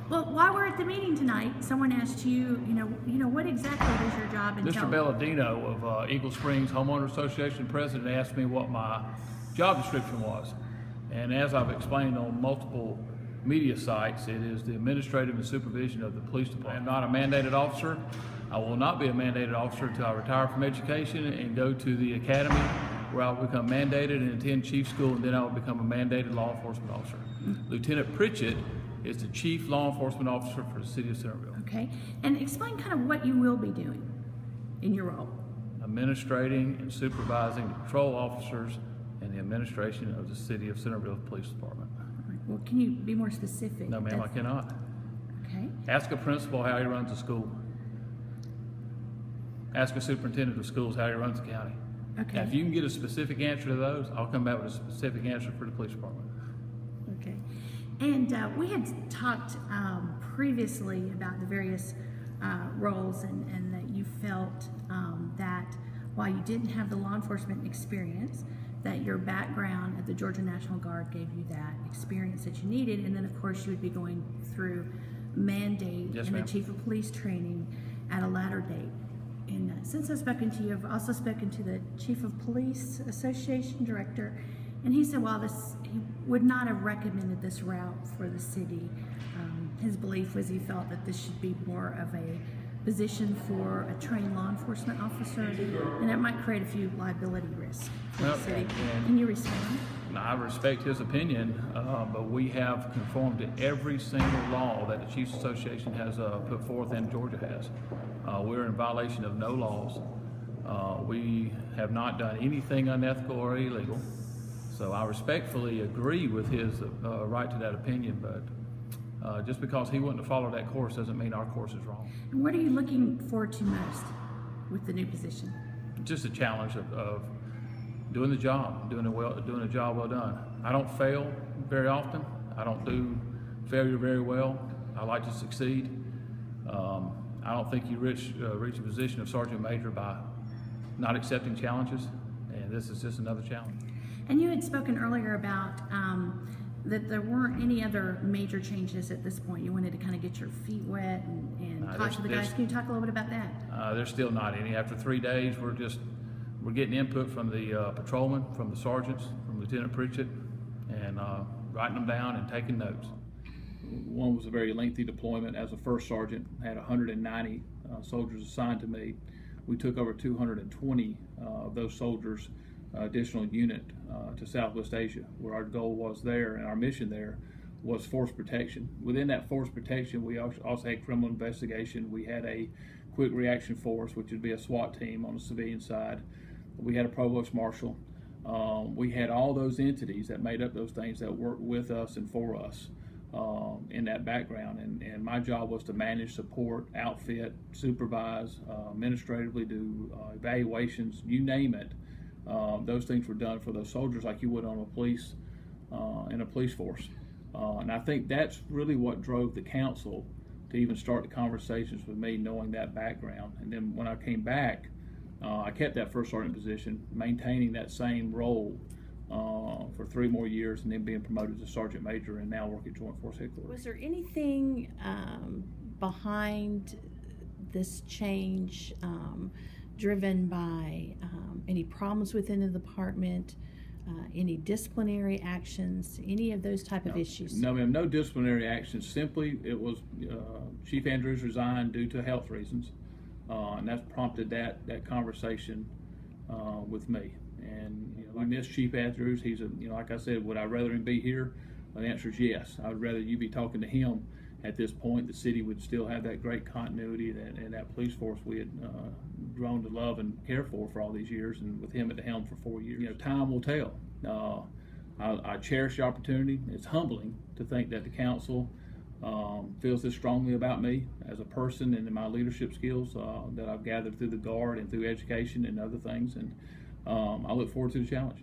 Well, while we're at the meeting tonight, someone asked you, what exactly is your job? Mr. Belladino of Eagle Springs Homeowner Association president asked me what my job description was. And as I've explained on multiple media sites, it is the administrative and supervision of the police department. I am not a mandated officer. I will not be a mandated officer until I retire from education and go to the academy, where I will become mandated and attend chief school, and then I will become a mandated law enforcement officer. Lieutenant Pritchett is the chief law enforcement officer for the city of Centerville. Okay, and explain kind of what you will be doing in your role. Administrating and supervising the patrol officers and the administration of the city of Centerville Police Department. All right. Well, can you be more specific? No, ma'am, I cannot. Okay. Ask a principal how he runs a school. Ask a superintendent of schools how he runs the county. Okay. Now, if you can get a specific answer to those, I'll come back with a specific answer for the police department. Okay. And we had talked previously about the various roles, and that you felt that while you didn't have the law enforcement experience, that your background at the Georgia National Guard gave you that experience that you needed, and then of course you would be going through mandate and the chief of police training at a latter date. And since I've spoken to you, I've also spoken to the Chief of Police Association Director, and he said while he would not have recommended this route for the city, his belief was he felt that this should be more of a position for a trained law enforcement officer, and that might create a few liability risks for the city. Can you respond? I respect his opinion, but we have conformed to every single law that the Chiefs Association has put forth and Georgia has. We're in violation of no laws. We have not done anything unethical or illegal. So I respectfully agree with his right to that opinion, but just because he wouldn't have followed that course doesn't mean our course is wrong. And what are you looking forward to most with the new position? Just a challenge of doing the job, doing a job well done. I don't fail very often. I don't do failure very well. I like to succeed. I don't think you reach a position of sergeant major by not accepting challenges, and this is just another challenge. And you had spoken earlier about that there weren't any other major changes at this point. You wanted to kind of get your feet wet and talk to the guys. Can you talk a little bit about that? There's still not any. After 3 days, we're getting input from the patrolmen, from the sergeants, from Lieutenant Pritchett, and writing them down and taking notes. One was a very lengthy deployment. As a first sergeant, had 190 soldiers assigned to me. We took over 220 of those soldiers, additional unit to Southwest Asia, where our goal was there, and our mission there was force protection. Within that force protection, we also had criminal investigation. We had a quick reaction force, which would be a SWAT team on the civilian side. We had a provost marshal. We had all those entities that made up those things that worked with us and for us in that background. And my job was to manage, support, outfit, supervise, administratively do evaluations, you name it. Those things were done for those soldiers like you would on a police in a police force. And I think that's really what drove the council to even start the conversations with me, knowing that background. And then when I came back, I kept that first sergeant position, maintaining that same role for 3 more years, and then being promoted to sergeant major, and now work at Joint Force Headquarters. Was there anything behind this change driven by any problems within the department, any disciplinary actions, any of those type of issues? No, ma'am, no disciplinary actions. Simply, it was Chief Andrews resigned due to health reasons, and that's prompted that conversation with me. And I miss Chief Andrews. He's like I said, would I rather him be here? The answer is yes. I would rather you be talking to him. At this point, the city would still have that great continuity and that police force we had grown to love and care for all these years, and with him at the helm for 4 years. Time will tell. I cherish the opportunity. It's humbling to think that the council feels this strongly about me as a person and in my leadership skills that I've gathered through the Guard and through education and other things, and I look forward to the challenge.